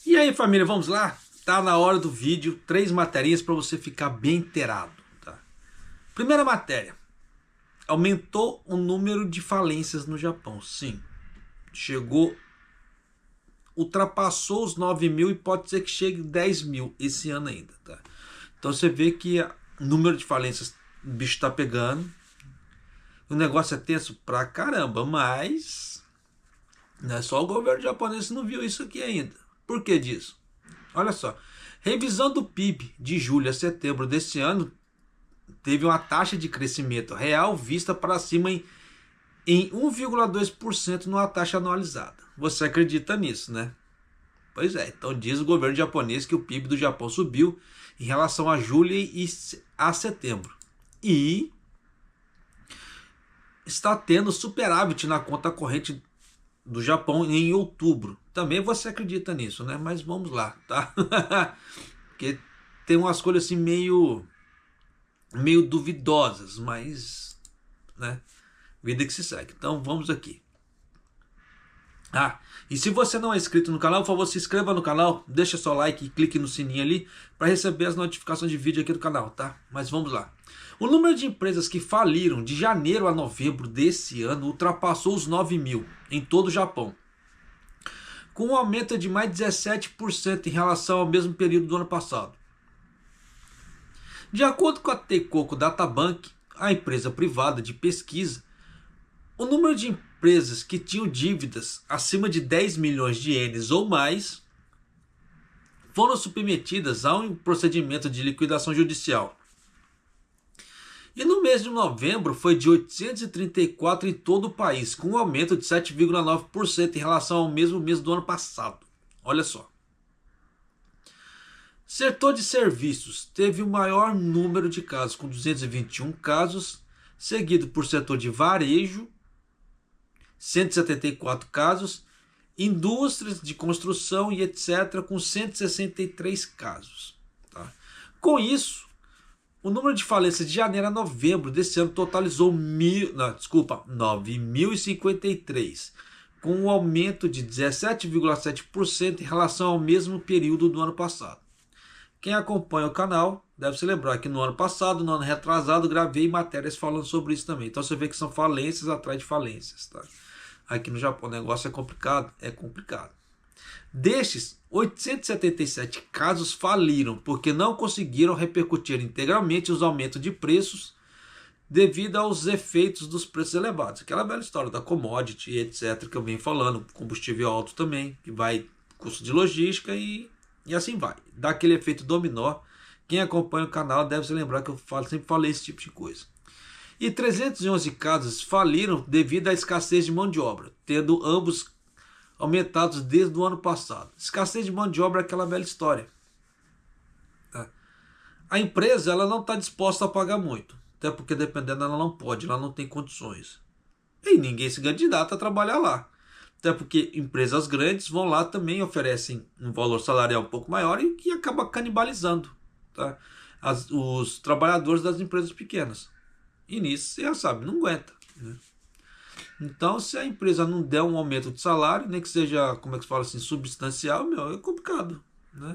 E aí, família, vamos lá? Tá na hora do vídeo, 3 matérias para você ficar bem inteirado, tá? Primeira matéria: aumentou o número de falências no Japão. Sim, chegou, ultrapassou os 9 mil e pode ser que chegue 10 mil esse ano ainda, tá? Então você vê que o número de falências, o bicho tá pegando. O negócio é tenso pra caramba, mas não é só o governo japonês que não viu isso aqui ainda. Por que disso? Olha só, revisão do PIB de julho a setembro desse ano teve uma taxa de crescimento real vista para cima em 1,2% numa taxa anualizada. Você acredita nisso, né? Pois é, então diz o governo japonês que o PIB do Japão subiu em relação a julho e a setembro. E está tendo superávit na conta corrente do Japão em outubro. Também você acredita nisso, né? Mas vamos lá, tá? Porque tem umas coisas assim meio duvidosas, mas, né? Vida que se segue. Então vamos aqui. E se você não é inscrito no canal, por favor, se inscreva no canal, deixa seu like e clique no sininho ali para receber as notificações de vídeo aqui do canal, tá? Mas vamos lá. O número de empresas que faliram de janeiro a novembro desse ano ultrapassou os 9 mil em todo o Japão, com um aumento de mais de 17% em relação ao mesmo período do ano passado. De acordo com a Teikoku Databank, a empresa privada de pesquisa, o número de empresas que tinham dívidas acima de 10 milhões de ienes ou mais foram submetidas a um procedimento de liquidação judicial. E no mês de novembro foi de 834 em todo o país, com um aumento de 7,9% em relação ao mesmo mês do ano passado. Olha só. Setor de serviços teve o maior número de casos, com 221 casos, seguido por setor de varejo, 174 casos, indústrias de construção e etc., com 163 casos. Tá? Com isso, o número de falências de janeiro a novembro desse ano totalizou 9.053, com um aumento de 17,7% em relação ao mesmo período do ano passado. Quem acompanha o canal deve se lembrar que no ano passado, no ano retrasado, gravei matérias falando sobre isso também. Então você vê que são falências atrás de falências. Tá? Aqui no Japão o negócio é complicado, Destes, 877 casos faliram porque não conseguiram repercutir integralmente os aumentos de preços devido aos efeitos dos preços elevados. Aquela velha história da commodity, etc., que eu venho falando, combustível alto também, que vai custo de logística e assim vai. Dá aquele efeito dominó. Quem acompanha o canal deve se lembrar que eu sempre falei esse tipo de coisa. E 311 casos faliram devido à escassez de mão de obra, tendo ambos aumentados desde o ano passado. Escassez de mão de obra é aquela velha história. A empresa ela não está disposta a pagar muito, até porque dependendo ela não pode, ela não tem condições. E ninguém se candidata a trabalhar lá. Até porque empresas grandes vão lá também, oferecem um valor salarial um pouco maior e que acaba canibalizando, tá? Os trabalhadores das empresas pequenas. E nisso você já sabe, não aguenta, né? Então, se a empresa não der um aumento de salário, nem que seja, como é que se fala assim, substancial, é complicado, né?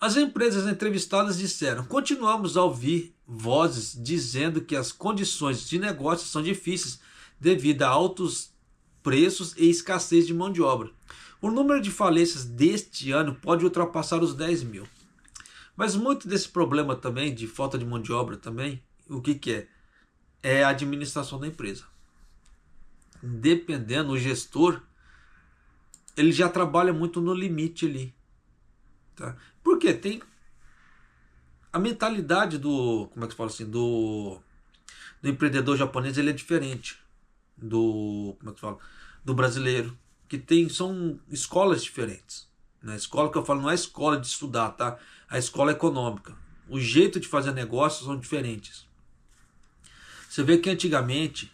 As empresas entrevistadas disseram: continuamos a ouvir vozes dizendo que as condições de negócio são difíceis devido a altos preços e escassez de mão de obra. O número de falências deste ano pode ultrapassar os 10 mil. Mas muito desse problema também, de falta de mão de obra também, o que é? É a administração da empresa. Dependendo, o gestor, ele já trabalha muito no limite ali. Tá? Porque tem a mentalidade como é que se fala assim, do empreendedor japonês, ele é diferente como é que fala, do brasileiro, que são escolas diferentes. A escola que eu falo não é escola de estudar, tá? A escola econômica. O jeito de fazer negócios são diferentes. Você vê que antigamente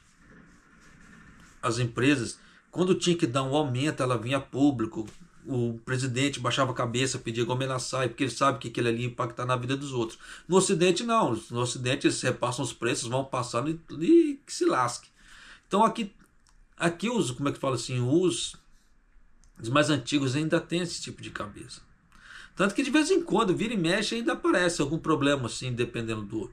as empresas, quando tinha que dar um aumento, ela vinha a público, o presidente baixava a cabeça, pedia gomenaçai, porque ele sabe que aquilo ali ia impactar na vida dos outros. No Ocidente não, no Ocidente eles repassam os preços, vão passando e que se lasque. Então aqui como é que fala assim, os Os mais antigos ainda têm esse tipo de cabeça. Tanto que de vez em quando, vira e mexe, ainda aparece algum problema, assim, dependendo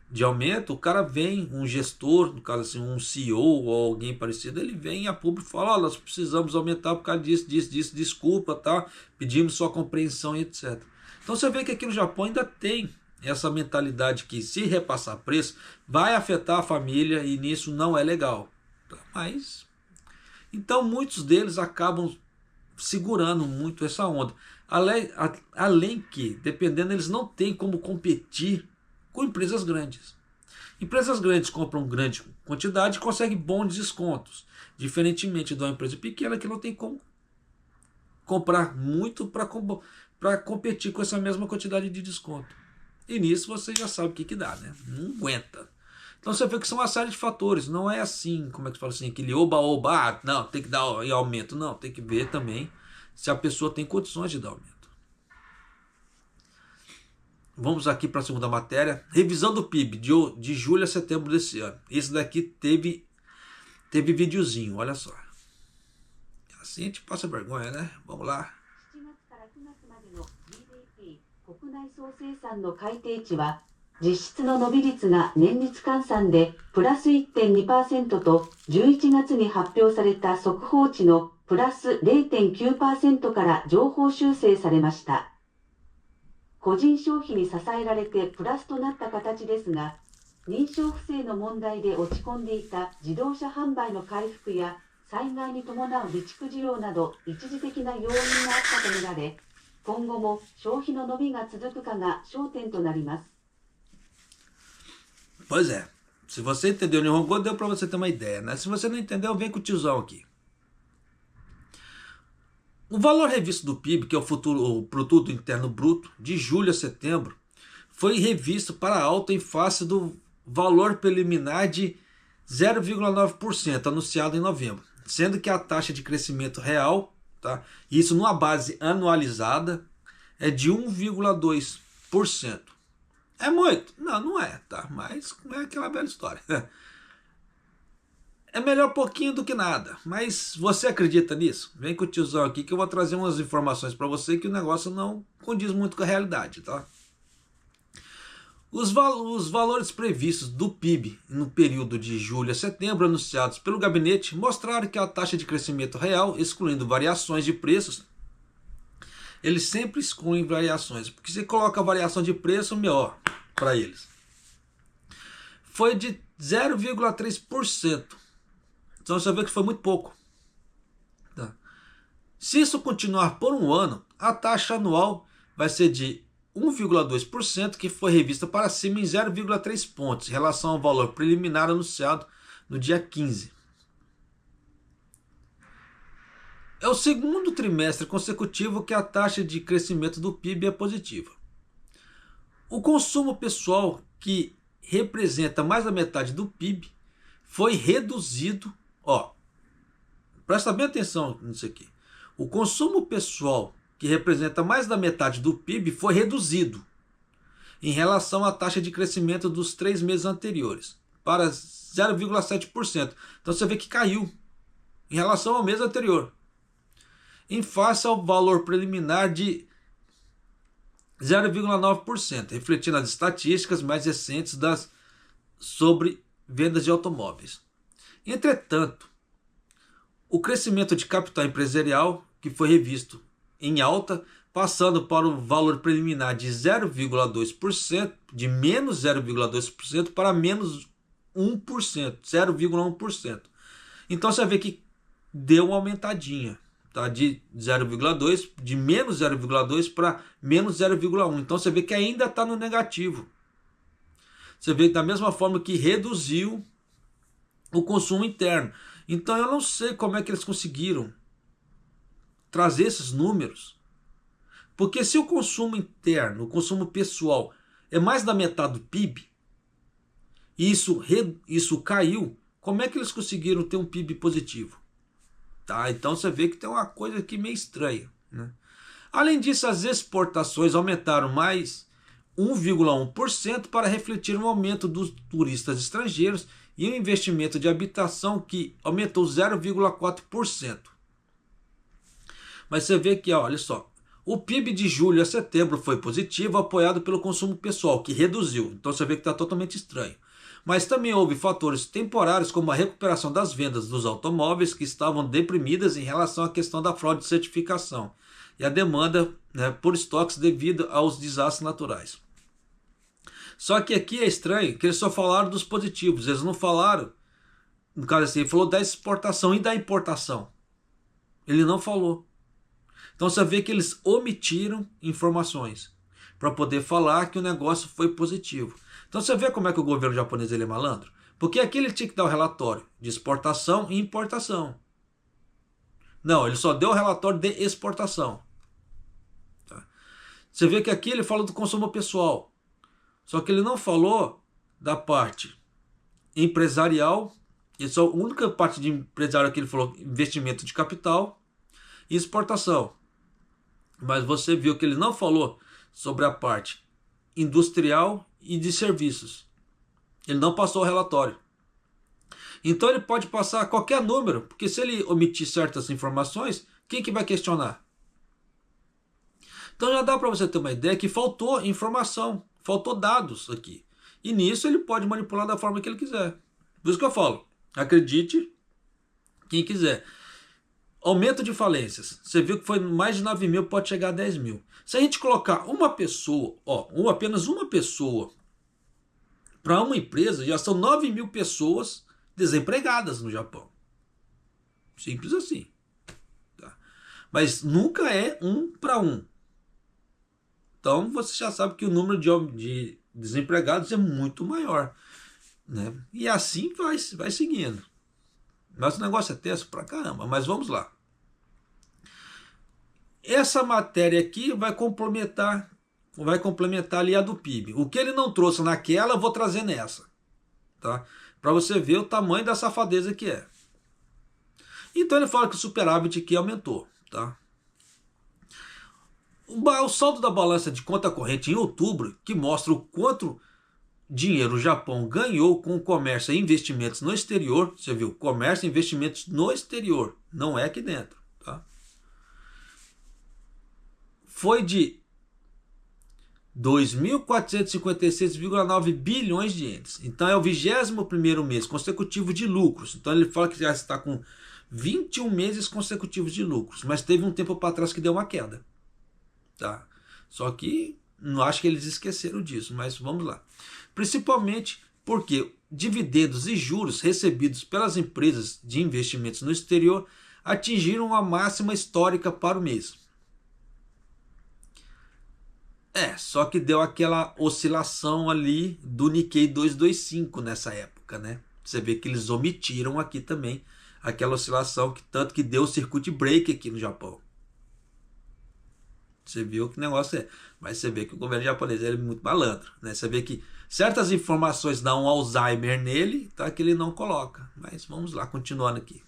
de aumento. O cara vem, um gestor, no caso assim, um CEO ou alguém parecido, ele vem a público e fala: ó, nós precisamos aumentar por causa disso, desculpa, tá? Pedimos sua compreensão e etc. Então você vê que aqui no Japão ainda tem essa mentalidade que, se repassar preço, vai afetar a família e nisso não é legal. Mas, então muitos deles acabam segurando muito essa onda. Além que, dependendo, eles não têm como competir com empresas grandes. Empresas grandes compram grande quantidade e conseguem bons descontos, diferentemente de uma empresa pequena que não tem como comprar muito para competir com essa mesma quantidade de desconto. E nisso você já sabe o que dá, né? Não aguenta. Então você vê que são uma série de fatores. Não é assim, como é que se fala assim, aquele oba-oba, não, tem que dar aumento. Não, tem que ver também se a pessoa tem condições de dar aumento. Vamos aqui para a segunda matéria. Revisão do PIB de julho a setembro desse ano. Esse daqui teve videozinho, olha só. Assim a gente passa vergonha, né? Vamos lá. 国内総生産の改定値は実質の伸び率が年率換算でプラス 1.2% と11月に発表された速報値のプラス 0.9% から上方修正されました。個人消費に支えられてプラスとなった形ですが、認証不正の問題で落ち込んでいた自動車販売の回復や災害に伴う備蓄需要など一時的な要因があったとみられ、今後も消費の伸びが続くかが焦点となります。Pois é, se você entendeu o Nihongo, deu para você ter uma ideia, né? Se você não entendeu, vem com o tiozão aqui. O valor revisto do PIB, que é o Produto Interno Bruto, de julho a setembro, foi revisto para alta em face do valor preliminar de 0,9% anunciado em novembro, sendo que a taxa de crescimento real, tá? Isso numa base anualizada, é de 1,2%. É muito? Não, não é, tá? Mas é aquela velha história. É melhor pouquinho do que nada, mas você acredita nisso? Vem com o tiozão aqui que eu vou trazer umas informações para você que o negócio não condiz muito com a realidade, tá? Os valores previstos do PIB no período de julho a setembro anunciados pelo gabinete mostraram que a taxa de crescimento real, excluindo variações de preços, eles sempre excluem variações, porque se coloca variação de preço, melhor para eles, foi de 0,3%. Então você vê que foi muito pouco. Tá? Se isso continuar por um ano, a taxa anual vai ser de 1,2%, que foi revista para cima em 0,3 pontos, em relação ao valor preliminar anunciado no dia 15. É o segundo trimestre consecutivo que a taxa de crescimento do PIB é positiva. O consumo pessoal, que representa mais da metade do PIB, foi reduzido. Ó, presta bem atenção nisso aqui. O consumo pessoal, que representa mais da metade do PIB, foi reduzido em relação à taxa de crescimento dos 3 meses anteriores, para 0,7%. Então você vê que caiu em relação ao mês anterior, em face ao valor preliminar de 0,9%, refletindo as estatísticas mais recentes sobre vendas de automóveis. Entretanto, o crescimento de capital empresarial, que foi revisto em alta, passando para o valor preliminar de 0,2%, de menos 0,2% para menos 1%, 0,1%. Então você vê que deu uma aumentadinha, tá? De 0,2%, de menos 0,2% para menos 0,1%. Então você vê que ainda está no negativo. Você vê da mesma forma que reduziu o consumo interno. Então eu não sei como é que eles conseguiram trazer esses números. Porque se o consumo interno, o consumo pessoal, é mais da metade do PIB, e isso caiu, como é que eles conseguiram ter um PIB positivo? Tá? Então você vê que tem uma coisa aqui meio estranha, né? Além disso, as exportações aumentaram mais 1,1% para refletir um aumento dos turistas estrangeiros e o investimento de habitação, que aumentou 0,4%. Mas você vê que, ó, olha só, o PIB de julho a setembro foi positivo, apoiado pelo consumo pessoal, que reduziu. Então você vê que está totalmente estranho. Mas também houve fatores temporários, como a recuperação das vendas dos automóveis, que estavam deprimidas em relação à questão da fraude de certificação, e a demanda, né, por estoques devido aos desastres naturais. Só que aqui é estranho que eles só falaram dos positivos, eles não falaram, no caso assim, ele falou da exportação e da importação. Ele não falou. Então você vê que eles omitiram informações para poder falar que o negócio foi positivo. Então você vê como é que o governo japonês ele é malandro? Porque aqui ele tinha que dar o relatório de exportação e importação. Não, ele só deu o relatório de exportação. Tá? Você vê que aqui ele fala do consumo pessoal. Só que ele não falou da parte empresarial. A única parte de empresário que ele falou investimento de capital e exportação. Mas você viu que ele não falou sobre a parte industrial e de serviços. Ele não passou o relatório. Então ele pode passar qualquer número, porque se ele omitir certas informações, quem que vai questionar? Então já dá para você ter uma ideia que faltou informação, faltou dados aqui. E nisso ele pode manipular da forma que ele quiser. Por isso que eu falo, acredite quem quiser. Aumento de falências. Você viu que foi mais de 9 mil, pode chegar a 10 mil. Se a gente colocar uma pessoa, apenas uma pessoa, para uma empresa, já são 9 mil pessoas desempregadas no Japão. Simples assim. Tá? Mas nunca é um para um. Então você já sabe que o número de desempregados é muito maior. Né? E assim vai seguindo. Mas o negócio é tenso pra caramba, mas vamos lá. Essa matéria aqui vai complementar ali a do PIB. O que ele não trouxe naquela, eu vou trazer nessa. Tá? Para você ver o tamanho da safadeza que é. Então ele fala que o superávit aqui aumentou. Tá? O saldo da balança de conta corrente em outubro, que mostra o quanto dinheiro o Japão ganhou com o comércio e investimentos no exterior. Você viu, comércio e investimentos no exterior, não é aqui dentro. Tá? Foi de 2.456,9 bilhões de ienes. Então é o 21º mês consecutivo de lucros. Então ele fala que já está com 21 meses consecutivos de lucros. Mas teve um tempo para trás que deu uma queda. Tá? Só que não acho que eles esqueceram disso, mas vamos lá. Principalmente porque dividendos e juros recebidos pelas empresas de investimentos no exterior atingiram a máxima histórica para o mês. Só que deu aquela oscilação ali do Nikkei 225 nessa época, né? Você vê que eles omitiram aqui também aquela oscilação, que tanto que deu o circuit break aqui no Japão. Você viu que negócio é. Mas você vê que o governo japonês é muito malandro, né? Você vê que certas informações dão um Alzheimer nele, tá? Que ele não coloca. Mas vamos lá, continuando aqui.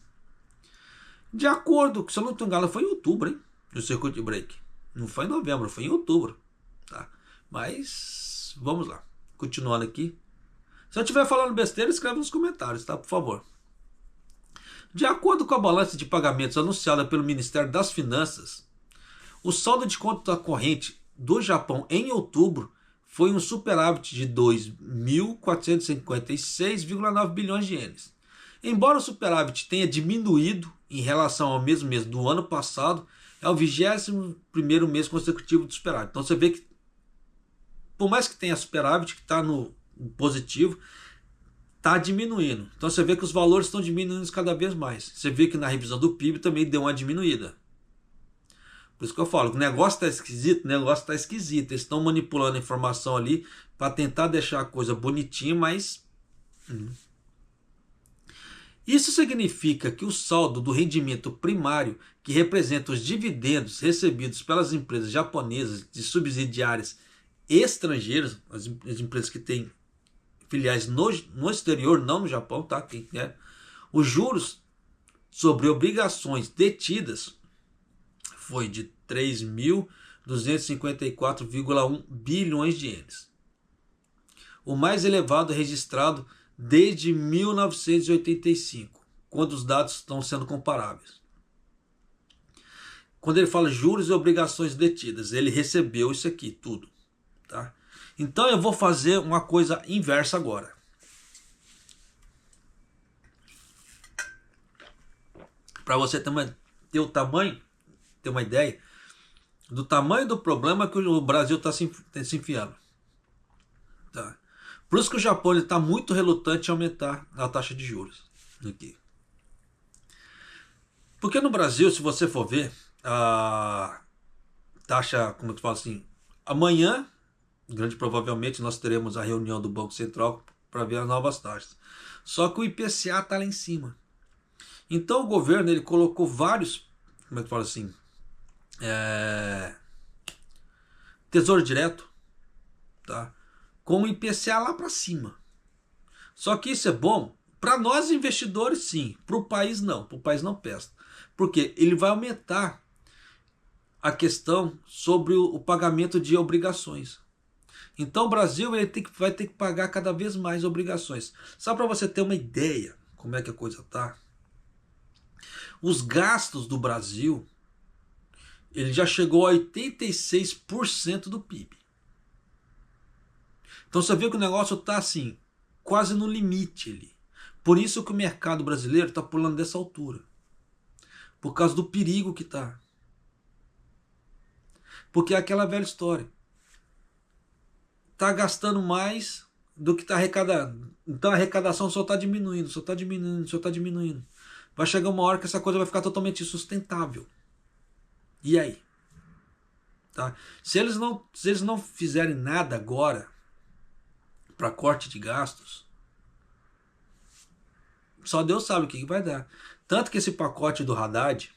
De acordo, se eu não estou enganado, foi em outubro, hein? O circuit break. Não foi em novembro, foi em outubro. Tá? Mas vamos lá, continuando aqui. Se eu estiver falando besteira, escreve nos comentários, tá? Por favor. De acordo com a balança de pagamentos anunciada pelo Ministério das Finanças, o saldo de conta corrente do Japão em outubro foi um superávit de 2.456,9 bilhões de ienes. Embora o superávit tenha diminuído em relação ao mesmo mês do ano passado, é o 21º mês consecutivo de superávit. Então você vê que, por mais que tenha superávit, que está no positivo, está diminuindo. Então você vê que os valores estão diminuindo cada vez mais. Você vê que na revisão do PIB também deu uma diminuída. Por isso que eu falo, o negócio está esquisito, Eles estão manipulando a informação ali para tentar deixar a coisa bonitinha, mas... Isso significa que o saldo do rendimento primário, que representa os dividendos recebidos pelas empresas japonesas de subsidiárias estrangeiras, as empresas que têm filiais no exterior, não no Japão, tá? Quem quer? Os juros sobre obrigações detidas foi de 3.254,1 bilhões de ienes. O mais elevado registrado desde 1985, quando os dados estão sendo comparáveis. quando ele fala juros e obrigações detidas, ele recebeu isso aqui tudo, tá? Então eu vou fazer uma coisa inversa agora. Para você ter o tamanho, ter uma ideia do tamanho do problema que o Brasil está se enfiando. Tá? Por isso que o Japão está muito relutante em aumentar a taxa de juros aqui. Porque no Brasil, se você for ver, a taxa, como eu falo assim, amanhã, grande provavelmente, nós teremos a reunião do Banco Central para ver as novas taxas. Só que o IPCA está lá em cima. Então o governo ele colocou vários, como é que fala assim, tesouro direto, tá? Com o IPCA lá para cima. Só que isso é bom para nós investidores, sim. Para o país não. Para o país não presta. Porque ele vai aumentar a questão sobre o pagamento de obrigações. Então o Brasil ele vai ter que pagar cada vez mais obrigações. Só para você ter uma ideia como é que a coisa tá. Os gastos do Brasil ele já chegou a 86% do PIB. Então você vê que o negócio está assim, quase no limite ali. Por isso que o mercado brasileiro está pulando dessa altura. Por causa do perigo que está. Porque é aquela velha história. Está gastando mais do que está arrecadando. Então a arrecadação só está diminuindo, só está diminuindo, só está diminuindo. Vai chegar uma hora que essa coisa vai ficar totalmente insustentável. E aí? Tá? Se eles não fizerem nada agora para corte de gastos, só Deus sabe o que vai dar. Tanto que esse pacote do Haddad,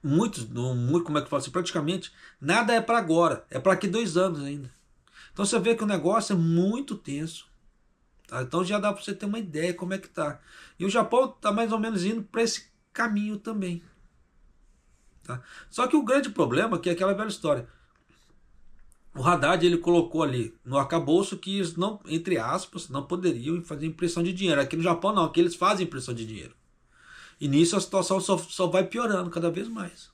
como é que fala assim, praticamente nada é para agora, é para aqui 2 anos ainda. Então você vê que o negócio é muito tenso. Tá? Então já dá para você ter uma ideia como é que tá. E o Japão está mais ou menos indo para esse caminho também. Tá? Só que o grande problema é que é aquela velha história. O Haddad ele colocou ali no arcabouço que eles não, entre aspas, não poderiam fazer impressão de dinheiro. Aqui no Japão não, aqui eles fazem impressão de dinheiro. E nisso a situação só vai piorando cada vez mais.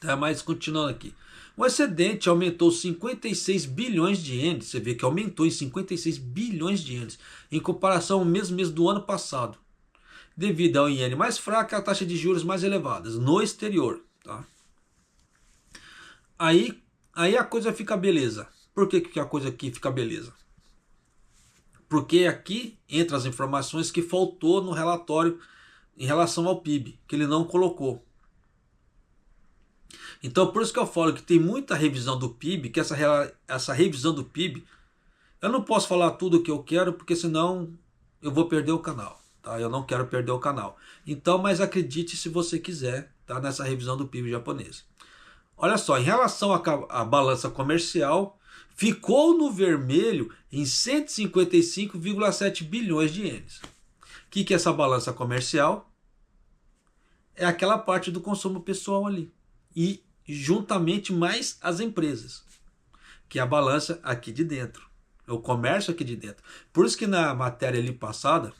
Tá, mas continuando aqui. O excedente aumentou 56 bilhões de ienes. Você vê que aumentou em 56 bilhões de ienes em comparação ao mesmo mês do ano passado. Devido ao iene mais fraco e a taxa de juros mais elevadas no exterior. Tá? Aí a coisa fica beleza. Por que a coisa aqui fica beleza? Porque aqui entra as informações que faltou no relatório em relação ao PIB, que ele não colocou. Então por isso que eu falo que tem muita revisão do PIB, que essa revisão do PIB, eu não posso falar tudo o que eu quero, porque senão eu vou perder o canal. Tá? Eu não quero perder o canal. Então, mas acredite se você quiser, tá? Nessa revisão do PIB japonês. Olha só, em relação à balança comercial, ficou no vermelho em 155,7 bilhões de ienes. O que é essa balança comercial? É aquela parte do consumo pessoal ali. E juntamente mais as empresas, que é a balança aqui de dentro. É o comércio aqui de dentro. Por isso que na matéria ali passada,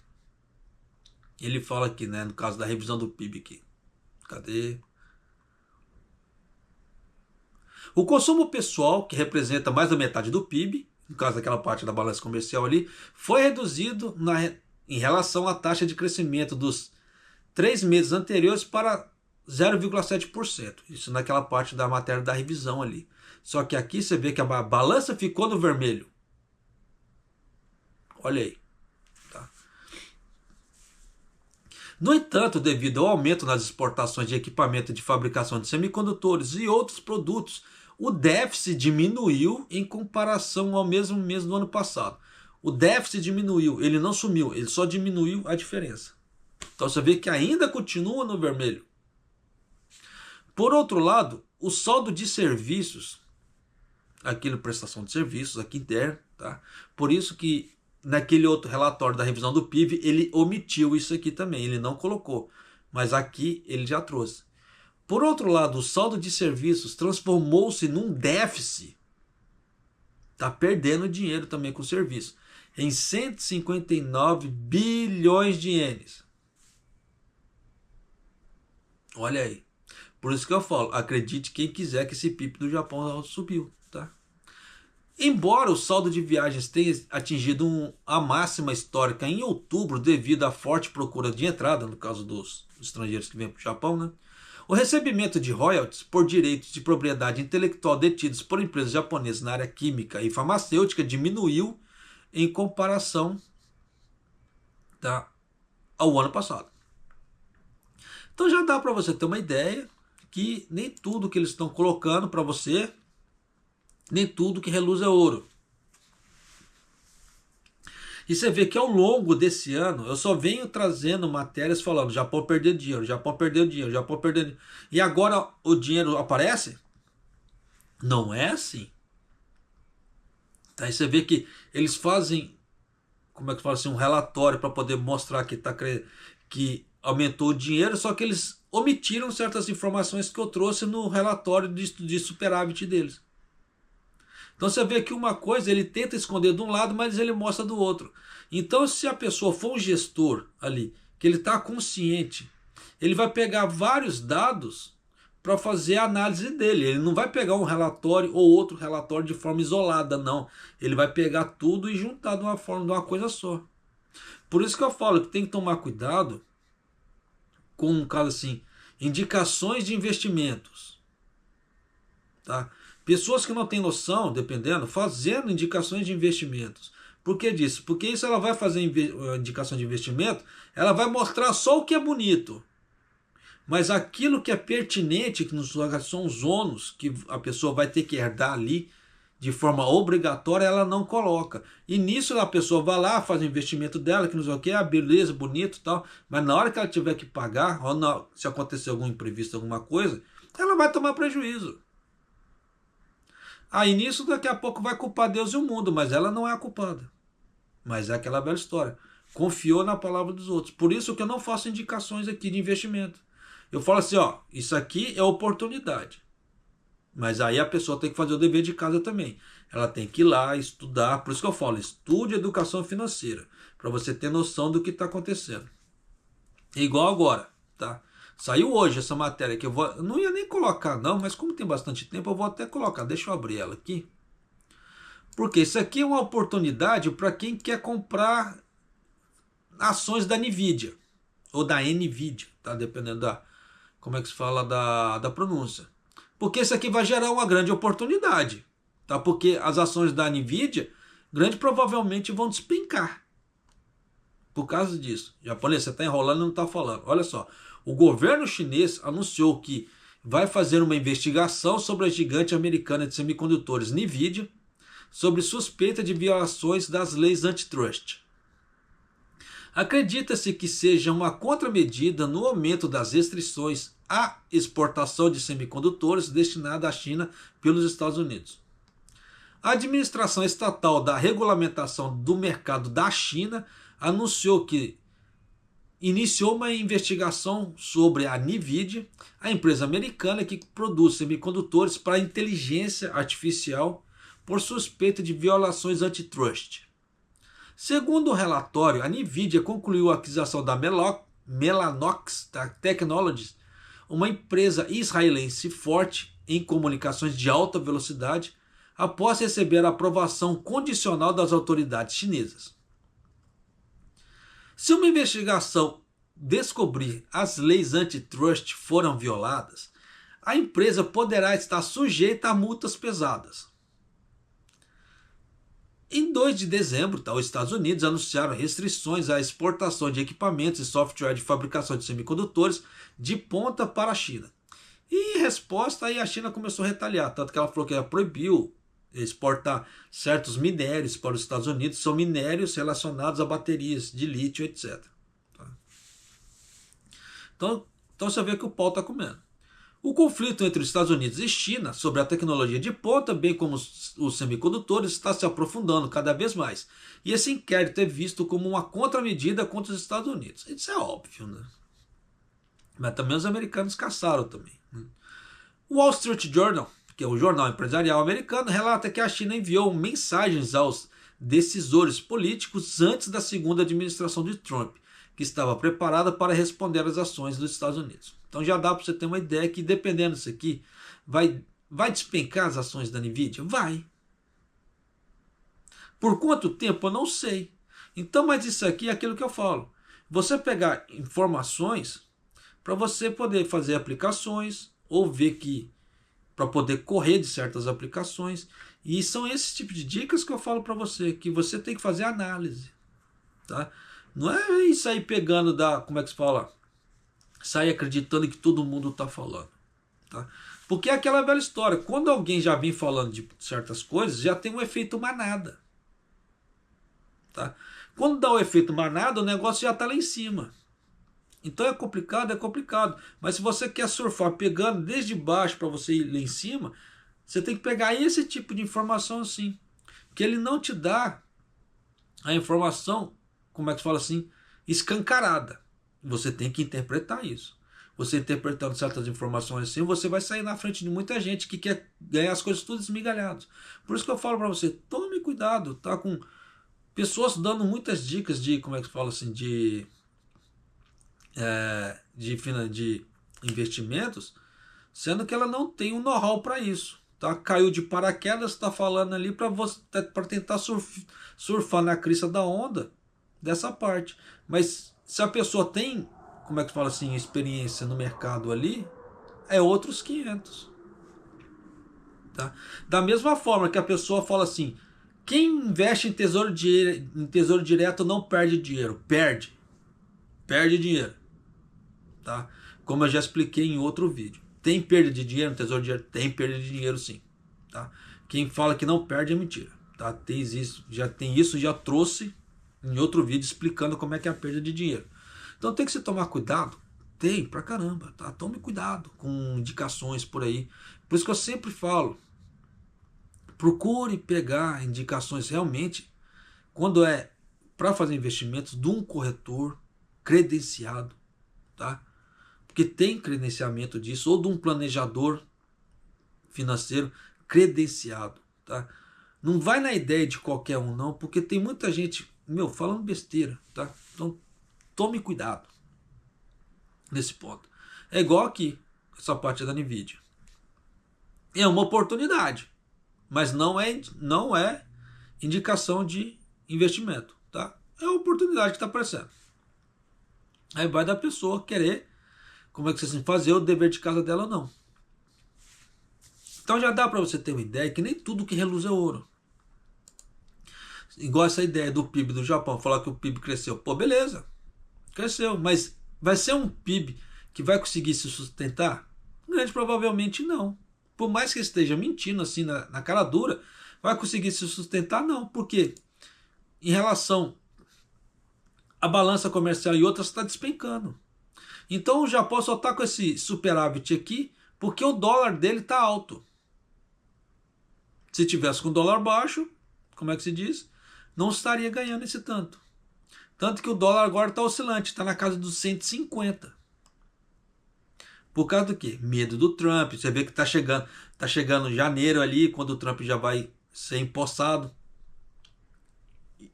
ele fala aqui, né, no caso da revisão do PIB aqui. Cadê? O consumo pessoal, que representa mais da metade do PIB, no caso daquela parte da balança comercial ali, foi reduzido em relação à taxa de crescimento dos 3 meses anteriores para 0,7%. Isso naquela parte da matéria da revisão ali. Só que aqui você vê que a balança ficou no vermelho. Olha aí. Tá? No entanto, devido ao aumento nas exportações de equipamento de fabricação de semicondutores e outros produtos, o déficit diminuiu em comparação ao mesmo mês do ano passado. O déficit diminuiu, ele não sumiu, ele só diminuiu a diferença. Então você vê que ainda continua no vermelho. Por outro lado, o saldo de serviços, aqui na prestação de serviços, aqui interno, tá? Por isso que naquele outro relatório da revisão do PIB, ele omitiu isso aqui também, ele não colocou. Mas aqui ele já trouxe. Por outro lado, o saldo de serviços transformou-se num déficit. Está perdendo dinheiro também com o serviço. Em 159 bilhões de ienes. Olha aí. Por isso que eu falo, acredite quem quiser que esse PIB do Japão subiu, tá? Embora o saldo de viagens tenha atingido a máxima histórica em outubro devido à forte procura de entrada, no caso dos estrangeiros que vêm para o Japão, né? O recebimento de royalties por direitos de propriedade intelectual detidos por empresas japonesas na área química e farmacêutica diminuiu em comparação, tá, ao ano passado. Então já dá para você ter uma ideia que nem tudo que eles estão colocando para você, nem tudo que reluz é ouro. E você vê que ao longo desse ano eu só venho trazendo matérias falando Japão perdeu dinheiro, Japão perdeu dinheiro, Japão perdeu dinheiro. E agora o dinheiro aparece? Não é assim. Aí você vê que eles fazem, como é que fala assim, um relatório para poder mostrar que aumentou o dinheiro, só que eles omitiram certas informações que eu trouxe no relatório de superávit deles. Então você vê que uma coisa ele tenta esconder de um lado, mas ele mostra do outro. Então se a pessoa for um gestor ali, que ele está consciente, ele vai pegar vários dados para fazer a análise dele. Ele não vai pegar um relatório ou outro relatório de forma isolada, não. Ele vai pegar tudo e juntar de uma forma, de uma coisa só. Por isso que eu falo que tem que tomar cuidado com um caso assim, indicações de investimentos, tá? Pessoas que não têm noção, dependendo, fazendo indicações de investimentos. Por que disso? Porque isso ela vai fazer indicação de investimento, ela vai mostrar só o que é bonito. Mas aquilo que é pertinente, que são os ônus que a pessoa vai ter que herdar ali de forma obrigatória, ela não coloca. E nisso a pessoa vai lá, faz o investimento dela, que não sei o que, beleza, bonito e tal. Mas na hora que ela tiver que pagar, ou se acontecer algum imprevisto, alguma coisa, ela vai tomar prejuízo. Aí nisso daqui a pouco vai culpar Deus e o mundo, mas ela não é a culpada. Mas é aquela velha história. Confiou na palavra dos outros. Por isso que eu não faço indicações aqui de investimento. Eu falo assim, ó, isso aqui é oportunidade. Mas aí a pessoa tem que fazer o dever de casa também. Ela tem que ir lá estudar. Por isso que eu falo, estude educação financeira. Para você ter noção do que está acontecendo. É igual agora, tá? Saiu hoje essa matéria que eu não ia nem colocar não, mas como tem bastante tempo eu vou até colocar. Deixa eu abrir ela aqui. Porque isso aqui é uma oportunidade para quem quer comprar ações da Nvidia. Ou da Nvidia, tá? Dependendo da, como é que se fala da pronúncia. Porque isso aqui vai gerar uma grande oportunidade, tá? Porque as ações da Nvidia, grande provavelmente vão despencar. Por causa disso. Japonês, você está enrolando e não está falando. Olha só. O governo chinês anunciou que vai fazer uma investigação sobre a gigante americana de semicondutores Nvidia sobre suspeita de violações das leis antitrust. Acredita-se que seja uma contramedida no aumento das restrições à exportação de semicondutores destinada à China pelos Estados Unidos. A administração estatal da regulamentação do mercado da China anunciou que iniciou uma investigação sobre a Nvidia, a empresa americana que produz semicondutores para inteligência artificial, por suspeita de violações antitrust. Segundo o relatório, a Nvidia concluiu a aquisição da Mellanox Technologies, uma empresa israelense forte em comunicações de alta velocidade, após receber a aprovação condicional das autoridades chinesas. Se uma investigação descobrir as leis antitrust foram violadas, a empresa poderá estar sujeita a multas pesadas. Em 2 de dezembro, os Estados Unidos anunciaram restrições à exportação de equipamentos e software de fabricação de semicondutores de ponta para a China. E em resposta, aí a China começou a retaliar, tanto que ela falou que ela proibiu exportar certos minérios para os Estados Unidos, são minérios relacionados a baterias de lítio, etc. Então você vê que o pau está comendo. O conflito entre os Estados Unidos e China sobre a tecnologia de ponta, bem como os semicondutores, está se aprofundando cada vez mais. E esse inquérito é visto como uma contramedida contra os Estados Unidos. Isso é óbvio, né? Mas também os americanos caçaram também. O Wall Street Journal, que é o jornal empresarial americano, relata que a China enviou mensagens aos decisores políticos antes da segunda administração de Trump, que estava preparada para responder às ações dos Estados Unidos. Então já dá para você ter uma ideia que, dependendo disso aqui, vai despencar as ações da Nvidia? Vai. Por quanto tempo? Eu não sei. Então, mas isso aqui é aquilo que eu falo. Você pegar informações para você poder fazer aplicações ou ver que para poder correr de certas aplicações. E são esses tipos de dicas que eu falo para você, que você tem que fazer análise, tá? Não é isso aí pegando como é que se fala? Sair acreditando que todo mundo está falando, tá? Porque é aquela velha história, quando alguém já vem falando de certas coisas, já tem um efeito manada, tá? Quando dá o efeito manada, o negócio já está lá em cima. Então é complicado. Mas se você quer surfar pegando desde baixo para você ir lá em cima, você tem que pegar esse tipo de informação assim. Que ele não te dá a informação, como é que se fala assim, escancarada. Você tem que interpretar isso. Você interpretando certas informações assim, você vai sair na frente de muita gente que quer ganhar as coisas tudo esmigalhadas. Por isso que eu falo para você, tome cuidado, tá? Com pessoas dando muitas dicas de, como é que se fala assim, de investimentos, sendo que ela não tem um know-how para isso, tá? Caiu de paraquedas, está falando ali para tentar surfar na crista da onda dessa parte. Mas se a pessoa tem, como é que fala assim, experiência no mercado ali, é outros 500, tá? Da mesma forma que a pessoa fala assim, quem investe em tesouro direto não perde dinheiro, perde dinheiro. Tá? Como eu já expliquei em outro vídeo. Tem perda de dinheiro no tesouro direto? Tem perda de dinheiro sim. Tá? Quem fala que não perde é mentira. Tá? Já trouxe em outro vídeo explicando como é que é a perda de dinheiro. Então tem que se tomar cuidado? Tem, pra caramba. Tá? Tome cuidado com indicações por aí. Por isso que eu sempre falo, procure pegar indicações realmente, quando é para fazer investimentos, de um corretor credenciado, tá? Que tem credenciamento disso, ou de um planejador financeiro credenciado, tá? Não vai na ideia de qualquer um não, porque tem muita gente, falando besteira, tá? Então tome cuidado nesse ponto. É igual aqui, essa parte da Nvidia. É uma oportunidade, mas não é indicação de investimento, tá? É uma oportunidade que está aparecendo. Aí vai da pessoa querer, como é que você fazer o dever de casa dela ou não. Então já dá para você ter uma ideia que nem tudo que reluz é ouro. Igual essa ideia do PIB do Japão, falar que o PIB cresceu. Pô, beleza, cresceu, mas vai ser um PIB que vai conseguir se sustentar? Grande provavelmente não. Por mais que esteja mentindo assim na cara dura, vai conseguir se sustentar? Não, porque em relação à balança comercial e outras está despencando. Então o Japão só está com esse superávit aqui porque o dólar dele está alto. Se tivesse com o dólar baixo, como é que se diz? Não estaria ganhando esse tanto. Tanto que o dólar agora está oscilante, está na casa dos 150. Por causa do quê? Medo do Trump. Você vê que está chegando janeiro ali, quando o Trump já vai ser empossado.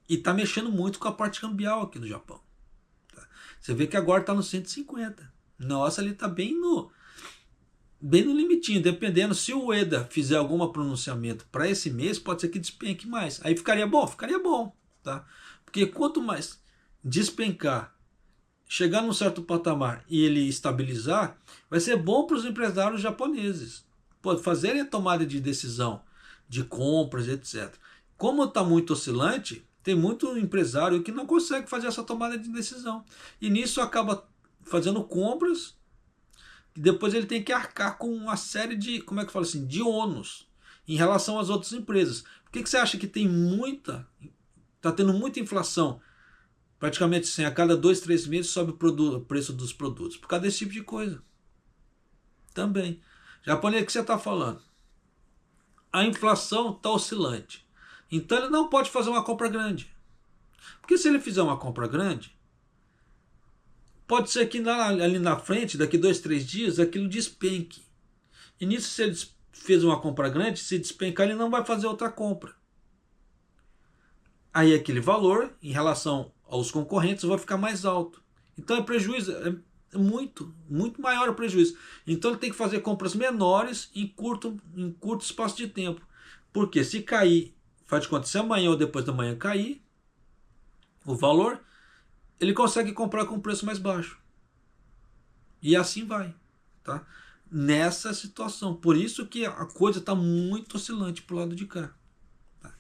E está mexendo muito com a parte cambial aqui no Japão. Você vê que agora está no 150. Nossa, ele está bem no limitinho. Dependendo, se o Ueda fizer algum pronunciamento para esse mês, pode ser que despenque mais. Aí ficaria bom, tá? Porque quanto mais despencar, chegar num certo patamar e ele estabilizar, vai ser bom para os empresários japoneses fazerem a tomada de decisão de compras, etc. Como está muito oscilante, tem muito empresário que não consegue fazer essa tomada de decisão. E nisso acaba fazendo compras e depois ele tem que arcar com uma série de, como é que fala assim, de ônus em relação às outras empresas. Por que você acha que está tendo muita inflação? Praticamente assim, a cada 2, 3 meses sobe o preço dos produtos. Por causa desse tipo de coisa. Também. Japonês, o que você está falando? A inflação está oscilante. Então ele não pode fazer uma compra grande. Porque se ele fizer uma compra grande, pode ser que ali na frente, daqui 2, 3 dias, aquilo despenque. E nisso, se ele fez uma compra grande, se despencar, ele não vai fazer outra compra. Aí aquele valor, em relação aos concorrentes, vai ficar mais alto. Então é prejuízo, é muito maior o prejuízo. Então ele tem que fazer compras menores em curto espaço de tempo. Porque se cair, faz de conta, se amanhã ou depois da manhã cair o valor, ele consegue comprar com preço mais baixo. E assim vai, tá? Nessa situação. Por isso que a coisa está muito oscilante pro lado de cá. Tá?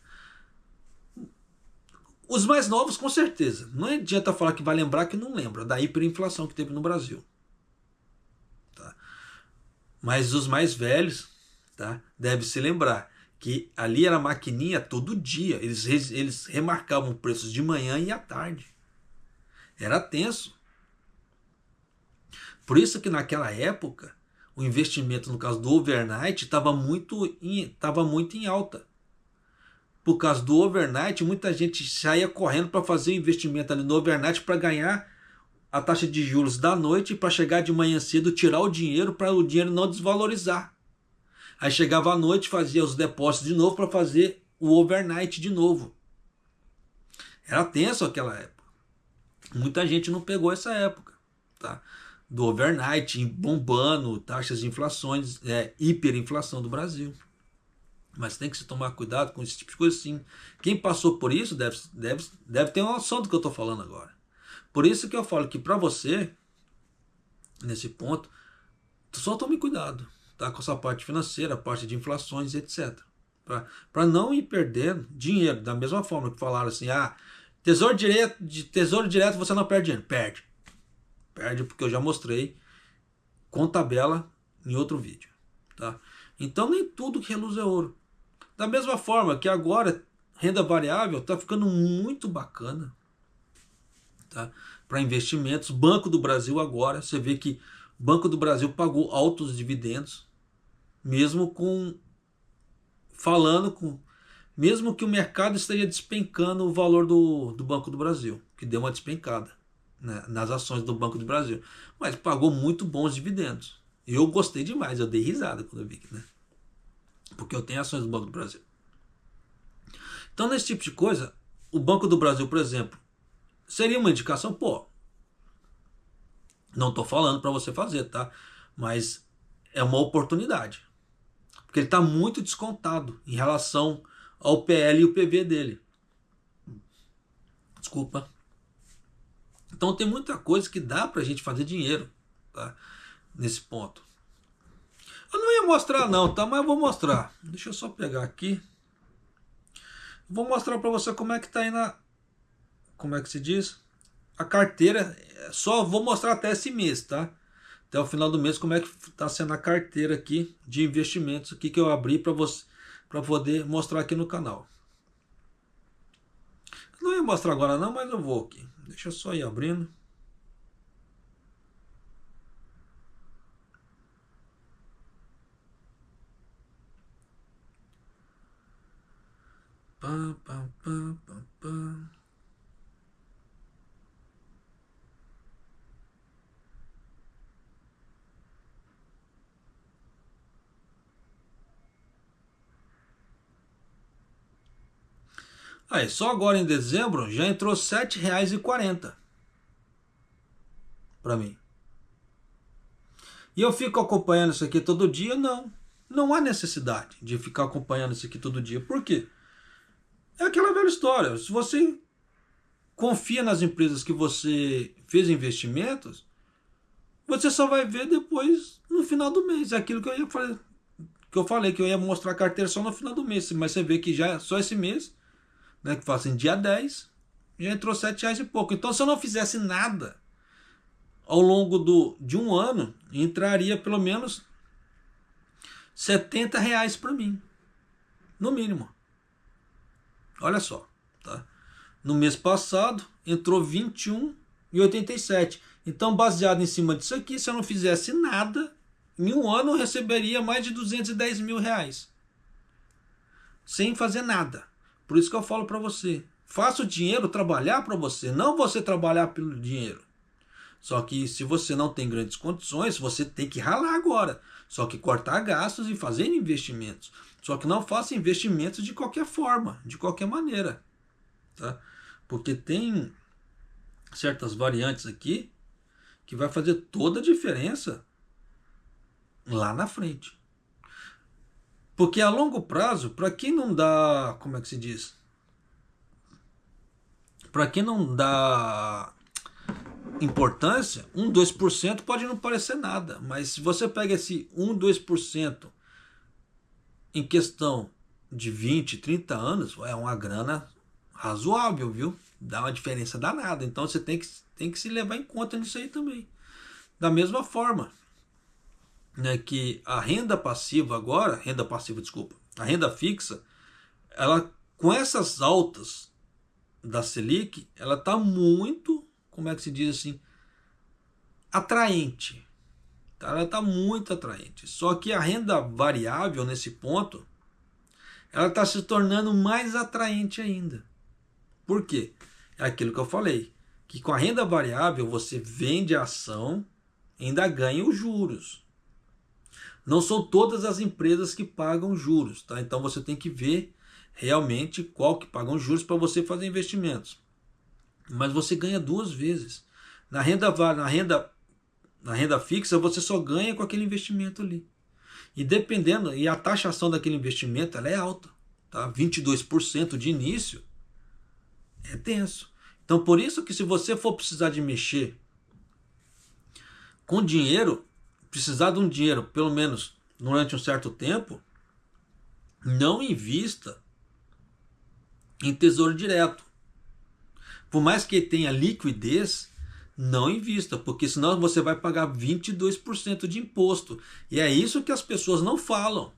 Os mais novos, com certeza. Não adianta falar que vai lembrar que não lembra da hiperinflação que teve no Brasil. Tá? Mas os mais velhos, tá? Deve se lembrar que ali era maquininha todo dia. Eles remarcavam preços de manhã e à tarde. Era tenso. Por isso que naquela época o investimento, no caso do overnight, estava muito em alta. Por causa do overnight, muita gente saía correndo para fazer o investimento ali no overnight para ganhar a taxa de juros da noite, para chegar de manhã cedo, tirar o dinheiro para o dinheiro não desvalorizar. Aí chegava à noite, fazia os depósitos de novo para fazer o overnight de novo. Era tenso aquela época. Muita gente não pegou essa época, tá? Do overnight, bombando, taxas de inflações, hiperinflação do Brasil. Mas tem que se tomar cuidado com esse tipo de coisa, sim. Quem passou por isso deve ter uma noção do que eu estou falando agora. Por isso que eu falo que para você, nesse ponto, só tome cuidado, tá? Com essa parte financeira, a parte de inflações, etc. Para não ir perdendo dinheiro. Da mesma forma que falaram assim, tesouro direto você não perde dinheiro. Perde porque eu já mostrei com tabela em outro vídeo. Tá? Então nem tudo que reluz é ouro. Da mesma forma que agora renda variável está ficando muito bacana, tá? Para investimentos. Banco do Brasil agora, você vê que o Banco do Brasil pagou altos dividendos, mesmo mesmo que o mercado esteja despencando o valor do Banco do Brasil, que deu uma despencada, né, nas ações do Banco do Brasil. Mas pagou muito bons dividendos. Eu gostei demais, eu dei risada quando eu vi, né? Porque eu tenho ações do Banco do Brasil. Então, nesse tipo de coisa, o Banco do Brasil, por exemplo, seria uma indicação? Pô, não estou falando para você fazer, tá? Mas é uma oportunidade. Porque ele está muito descontado em relação ao PL e o PV dele. Desculpa. Então tem muita coisa que dá pra gente fazer dinheiro, tá? Nesse ponto. Eu não ia mostrar não, tá? Mas eu vou mostrar. Deixa eu só pegar aqui. Vou mostrar pra você como é que tá aí como é que se diz? A carteira. Só vou mostrar até esse mês, tá? Até o final do mês como é que tá sendo a carteira aqui de investimentos aqui que eu abri pra você, para poder mostrar aqui no canal. Eu não ia mostrar agora não, mas eu vou aqui. Deixa eu só ir abrindo. Pá, pá, pá, pá, pá. Aí, só agora em dezembro já entrou R$ 7,40 para mim. E eu fico acompanhando isso aqui todo dia? Não. Não há necessidade de ficar acompanhando isso aqui todo dia. Por quê? É aquela velha história. Se você confia nas empresas que você fez investimentos, você só vai ver depois no final do mês. É aquilo que eu falei que eu ia mostrar a carteira só no final do mês. Mas você vê que já só esse mês, né, que faz assim, dia 10, já entrou R$ 7 e pouco. Então se eu não fizesse nada ao longo de um ano, entraria pelo menos R$ 70 para mim, no mínimo. Olha só, tá? No mês passado entrou 21,87. Então, baseado em cima disso aqui, se eu não fizesse nada, em um ano eu receberia mais de R$ 210 mil, sem fazer nada. Por isso que eu falo para você, faça o dinheiro trabalhar para você, não você trabalhar pelo dinheiro. Só que se você não tem grandes condições, você tem que ralar agora. Só que cortar gastos e fazer investimentos. Só que não faça investimentos de qualquer forma, de qualquer maneira. Tá? Porque tem certas variantes aqui que vai fazer toda a diferença lá na frente. Porque a longo prazo, para quem não dá, como é que se diz? Para quem não dá importância, 1, 2% pode não parecer nada, mas se você pega esse 1, 2% em questão de 20, 30 anos, é uma grana razoável, viu? Dá uma diferença danada. Então você tem que se levar em conta nisso aí também. Da mesma forma, né, que a renda passiva agora, a renda fixa, ela com essas altas da Selic, ela está muito, como é que se diz assim, atraente. Tá? Ela está muito atraente. Só que a renda variável nesse ponto, ela está se tornando mais atraente ainda. Por quê? É aquilo que eu falei, que com a renda variável você vende a ação e ainda ganha os juros. Não são todas as empresas que pagam juros, tá? Então você tem que ver realmente qual que pagam juros para você fazer investimentos. Mas você ganha duas vezes. Na renda fixa você só ganha com aquele investimento ali. E dependendo, e a taxação daquele investimento ela é alta, tá? 22% de início é tenso. Então por isso que se você for precisar de mexer com dinheiro, precisar de um dinheiro, pelo menos durante um certo tempo, não invista em tesouro direto. Por mais que tenha liquidez, não invista, porque senão você vai pagar 22% de imposto. E é isso que as pessoas não falam.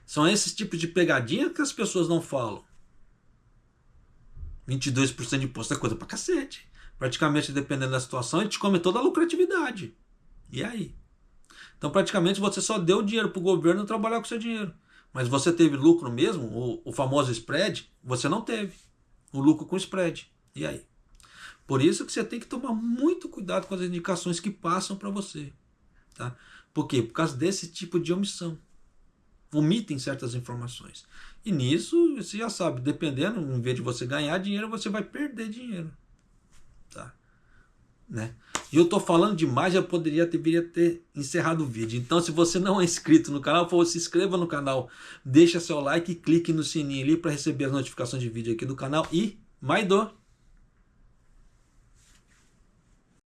São esses tipos de pegadinha que as pessoas não falam. 22% de imposto é coisa pra cacete. Praticamente, dependendo da situação, ele te come toda a lucratividade. E aí? Então, praticamente, você só deu dinheiro para o governo trabalhar com seu dinheiro. Mas você teve lucro mesmo? O famoso spread? Você não teve. O lucro com spread. E aí? Por isso que você tem que tomar muito cuidado com as indicações que passam para você. Tá? Por quê? Por causa desse tipo de omissão. Omitem certas informações. E nisso, você já sabe, dependendo, em vez de você ganhar dinheiro, você vai perder dinheiro. Tá? Né? E eu tô falando demais, deveria ter encerrado o vídeo. Então, se você não é inscrito no canal, por favor, se inscreva no canal, deixa seu like e clique no sininho ali para receber as notificações de vídeo aqui do canal. E Maido!